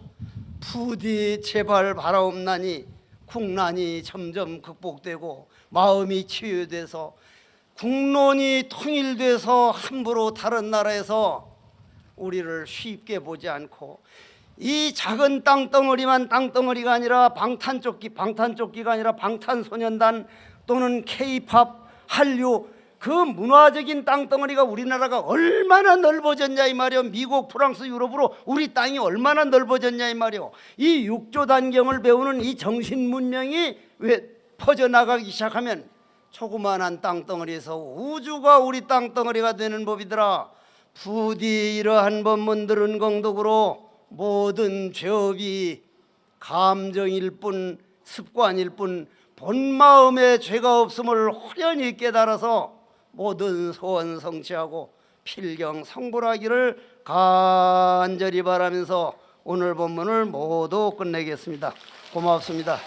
부디 제발 바라옵나니 국난이 점점 극복되고 마음이 치유돼서 국론이 통일돼서 함부로 다른 나라에서 우리를 쉽게 보지 않고, 이 작은 땅덩어리만 땅덩어리가 아니라 방탄조끼가 아니라 방탄소년단 또는 K-팝, 한류, 그 문화적인 땅덩어리가 우리나라가 얼마나 넓어졌냐 이 말이요. 미국, 프랑스, 유럽으로 우리 땅이 얼마나 넓어졌냐 이 말이요. 이 육조단경을 배우는 이 정신문명이 왜 퍼져나가기 시작하면 조그만한 땅덩어리에서 우주가 우리 땅덩어리가 되는 법이더라. 부디 이러한 법문들은 공덕으로 모든 죄업이 감정일 뿐, 습관일 뿐, 본마음에 죄가 없음을 호련히 깨달아서 모든 소원 성취하고 필경 성불하기를 간절히 바라면서 오늘 법문을 모두 끝내겠습니다. 고맙습니다.